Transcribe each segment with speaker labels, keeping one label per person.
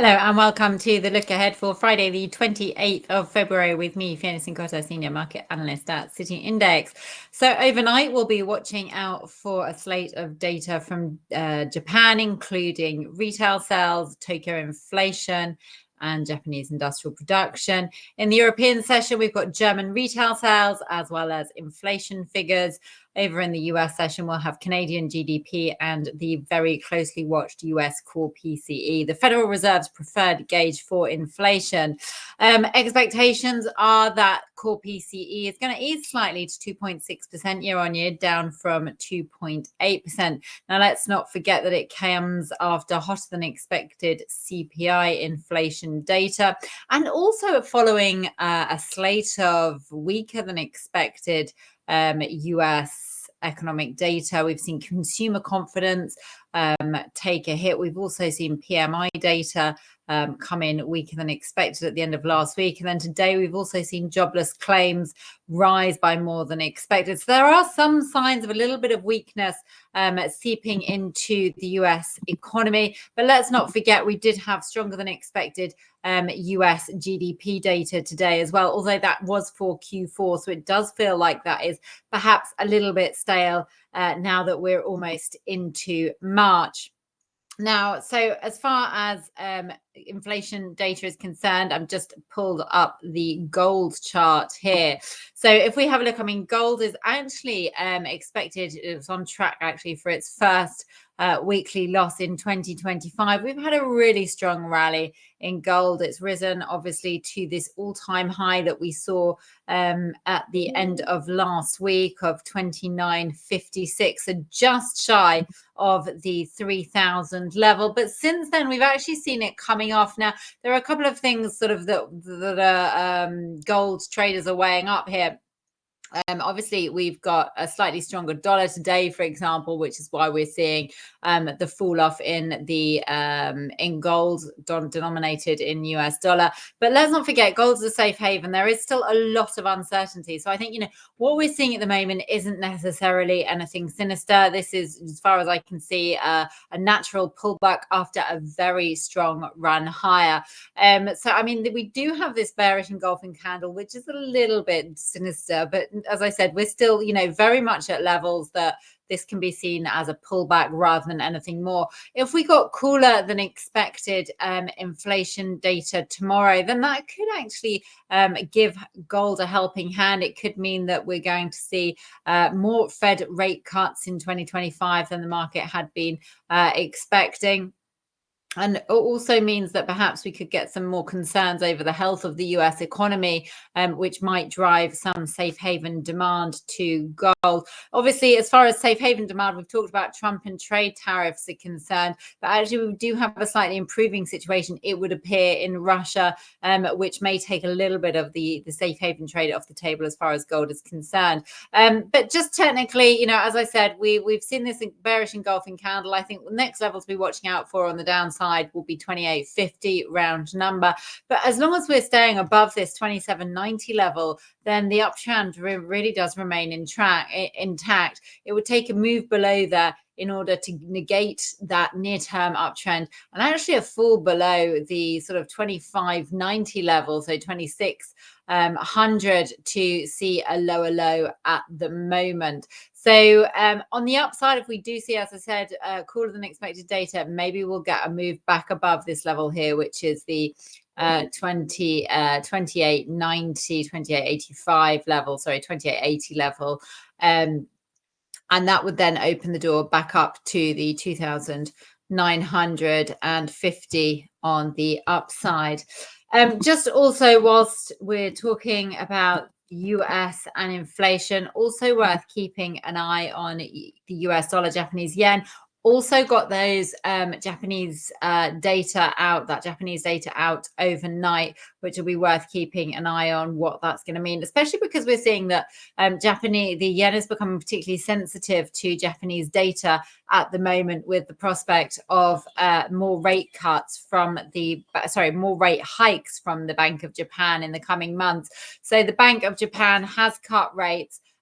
Speaker 1: Hello and welcome to the look ahead for Friday, the 28th of February with me, Fiona Cincotta, Senior Market Analyst at City Index. So overnight, we'll be watching out for a slate of data from Japan, including retail sales, Tokyo inflation, and Japanese industrial production. In the European session, we've got German retail sales as well as inflation figures. Over in the US session, we'll have Canadian GDP and the very closely watched US core PCE, the Federal Reserve's preferred gauge for inflation. Expectations are that core PCE is going to ease slightly to 2.6% year on year, down from 2.8%. Now, let's not forget that it comes after hotter than expected CPI inflation data, and also following a slate of weaker than expected US economic data. We've seen consumer confidence take a hit. We've also seen PMI data come in weaker than expected at the end of last week. And then today we've also seen jobless claims rise by more than expected. So there are some signs of a little bit of weakness seeping into the US economy. But let's not forget, we did have stronger than expected US GDP data today as well, although that was for Q4. So it does feel like that is perhaps a little bit stale now that we're almost into March. Now, so as far as inflation data is concerned, I've just pulled up the gold chart here. So if we have a look, I mean, gold is actually expected, it's on track actually for its first weekly loss in 2025. We've had a really strong rally in gold. It's risen obviously to this all-time high that we saw at the end of last week of 29.56, so just shy of the 3,000 level. But since then, we've actually seen it coming off. Now, there are a couple of things sort of that gold traders are weighing up here. Obviously, we've got a slightly stronger dollar today, for example, which is why we're seeing the fall off in the in gold denominated in US dollar. But let's not forget, gold's a safe haven. There is still a lot of uncertainty. So I think, what we're seeing at the moment isn't necessarily anything sinister. This is, as far as I can see, a natural pullback after a very strong run higher. So, I mean, we do have this bearish engulfing candle, which is a little bit sinister, but as I said, we're still, very much at levels that this can be seen as a pullback rather than anything more. If we got cooler than expected inflation data tomorrow, then that could actually give gold a helping hand. It could mean that we're going to see more Fed rate cuts in 2025 than the market had been expecting. And it also means that perhaps we could get some more concerns over the health of the US economy, which might drive some safe haven demand to gold. Obviously, as far as safe haven demand, we've talked about Trump and trade tariffs are concerned, but actually we do have a slightly improving situation, it would appear, in Russia, which may take a little bit of the safe haven trade off the table as far as gold is concerned. But just technically, as I said, we've seen this bearish engulfing candle. I think the next level to be watching out for on the downside will be 28.50 round number. But as long as we're staying above this 27.90 level, then the uptrend really does remain intact. It would take a move below there in order to negate that near-term uptrend, and actually a fall below the sort of 25.90 level, so 2600, to see a lower low at the moment. So on the upside, if we do see, as I said, cooler than expected data, maybe we'll get a move back above this level here, which is the 28.90, 28.85 level, sorry, 28.80 level. And that would then open the door back up to the 2,950 on the upside. Just also, whilst we're talking about US and inflation, also worth keeping an eye on the US dollar, Japanese yen. Also got those Japanese data out overnight, which will be worth keeping an eye on what that's going to mean, especially because we're seeing that the yen is becoming particularly sensitive to Japanese data at the moment, with the prospect of more rate hikes from the Bank of Japan in the coming months. So the Bank of Japan has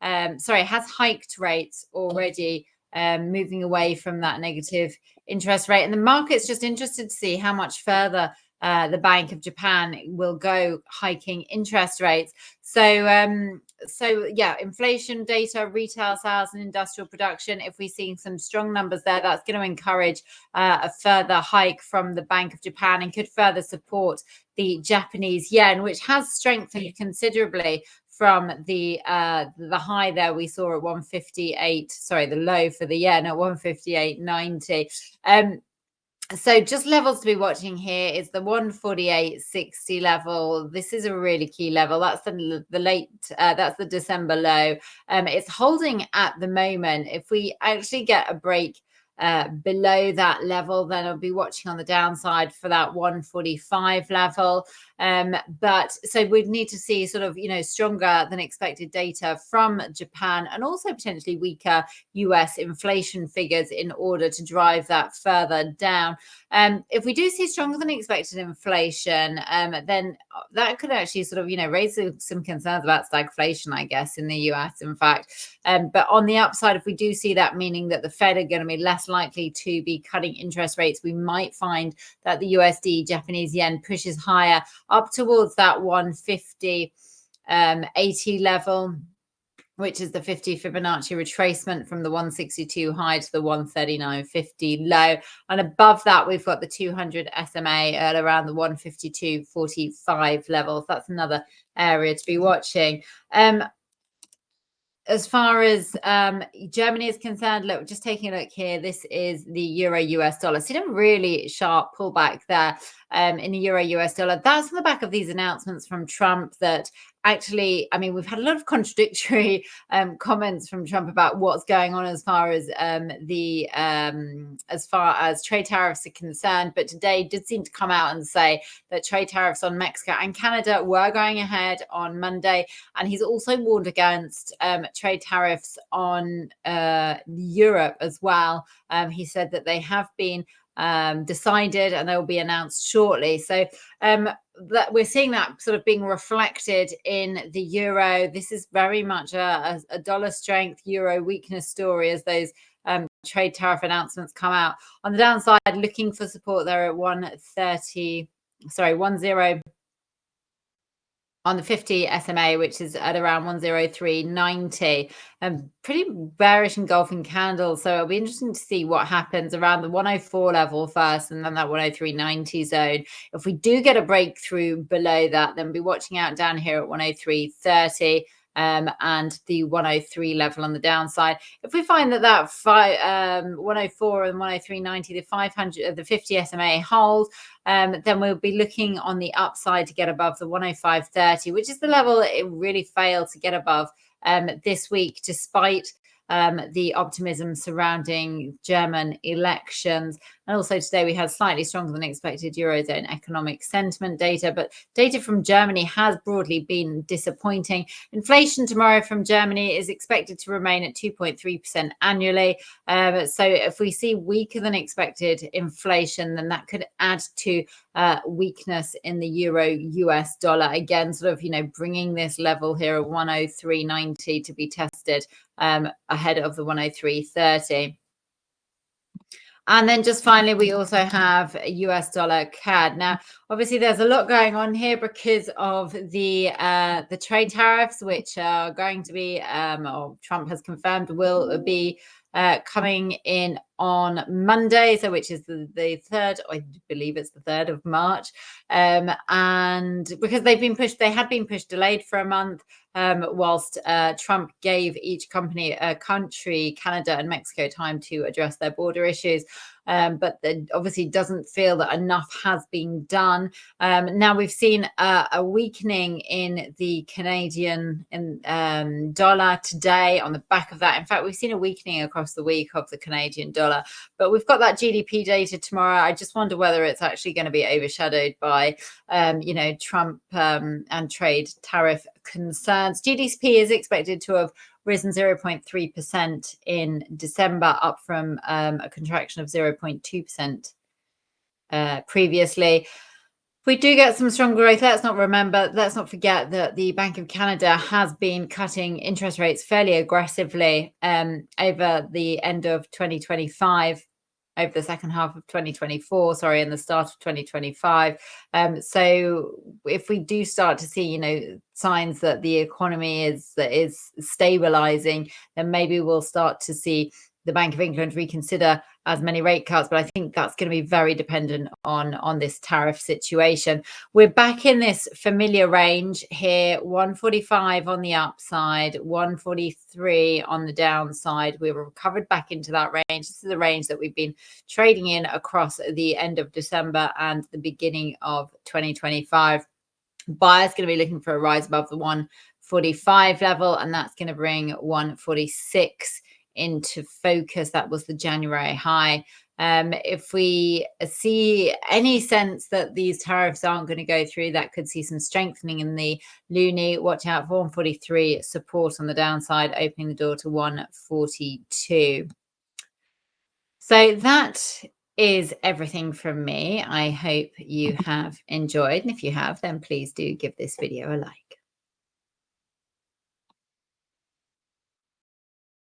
Speaker 1: has hiked rates already, moving away from that negative interest rate. And the market's just interested to see how much further the Bank of Japan will go hiking interest rates. So yeah, inflation data, retail sales, and industrial production. If we're seeing some strong numbers there, that's going to encourage a further hike from the Bank of Japan and could further support the Japanese yen, which has strengthened considerably from the high there we saw at 158. Sorry, the low for the yen at 158.90. So just levels to be watching here is the 148.60 level. This is a really key level. That's that's the December low. It's holding at the moment. If we actually get a break below that level, then I'll be watching on the downside for that 145 level. But so we'd need to see sort of, stronger than expected data from Japan and also potentially weaker US inflation figures in order to drive that further down. If we do see stronger than expected inflation, then that could actually sort of, raise some concerns about stagflation, I guess, in the US, in fact. But on the upside, if we do see that, meaning that the Fed are going to be less likely to be cutting interest rates, we might find that the USD Japanese yen pushes higher up towards that 150.80 level, which is the 50 Fibonacci retracement from the 162 high to the 139.50 low. And above that, we've got the 200 SMA at around the 152.45 level. So that's another area to be watching. As far as Germany is concerned, look, just taking a look here, this is the euro US dollar. Seen a really sharp pullback there in the euro US dollar. That's on the back of these announcements from Trump that actually, I mean, we've had a lot of contradictory comments from Trump about what's going on as far as trade tariffs are concerned. But today did seem to come out and say that trade tariffs on Mexico and Canada were going ahead on Monday. And he's also warned against trade tariffs on Europe as well. He said that they have been decided and they will be announced shortly. So that we're seeing that sort of being reflected in the euro. This is very much a dollar strength, euro weakness story as those trade tariff announcements come out. On the downside, looking for support there at 10 on the 50 SMA, which is at around 103.90. Pretty bearish engulfing candles. So it'll be interesting to see what happens around the 104 level first and then that 103.90 zone. If we do get a breakthrough below that, then we'll be watching out down here at 103.30. And the 103 level on the downside. If we find that 104 and 103.90, the 50 SMA hold, then we'll be looking on the upside to get above the 105.30, which is the level it really failed to get above this week, despite the optimism surrounding German elections. And also today we had slightly stronger than expected Eurozone economic sentiment data, but data from Germany has broadly been disappointing. Inflation tomorrow from Germany is expected to remain at 2.3% annually. So if we see weaker than expected inflation, then that could add to weakness in the euro US dollar. Again, sort of, bringing this level here at 103.90 to be tested ahead of the 103.30. And then just finally, we also have US dollar CAD. Now, obviously, there's a lot going on here because of the trade tariffs, which are going to be, or Trump has confirmed, will be coming in on Monday, so which is the 3rd, I believe it's the 3rd of March. And because they had been pushed, delayed for a month, whilst Trump gave each country, Canada and Mexico, time to address their border issues. But obviously doesn't feel that enough has been done. Now we've seen a weakening in the Canadian dollar today on the back of that. In fact, we've seen a weakening across the week of the Canadian dollar, but we've got that GDP data tomorrow. I just wonder whether it's actually going to be overshadowed by, Trump and trade tariff concerns. GDP is expected to have risen 0.3% in December, up from a contraction of 0.2% previously. If we do get some strong growth, let's not forget that the Bank of Canada has been cutting interest rates fairly aggressively over the end of 2025. over the second half of 2024, and the start of 2025. So if we do start to see, signs that the economy is stabilizing, then maybe we'll start to see the Bank of England reconsider as many rate cuts. But I think that's going to be very dependent on this tariff situation. We're back in this familiar range here, 145 on the upside, 143 on the downside. We've recovered back into that range. This is the range that we've been trading in across the end of December and the beginning of 2025. Buyers going to be looking for a rise above the 145 level, and that's going to bring 146 into focus. That was the January high. If we see any sense that these tariffs aren't going to go through, that could see some strengthening in the loonie. Watch out for 143 support on the downside, opening the door to 142. So that is everything from me. I hope you have enjoyed. And if you have, then please do give this video a like.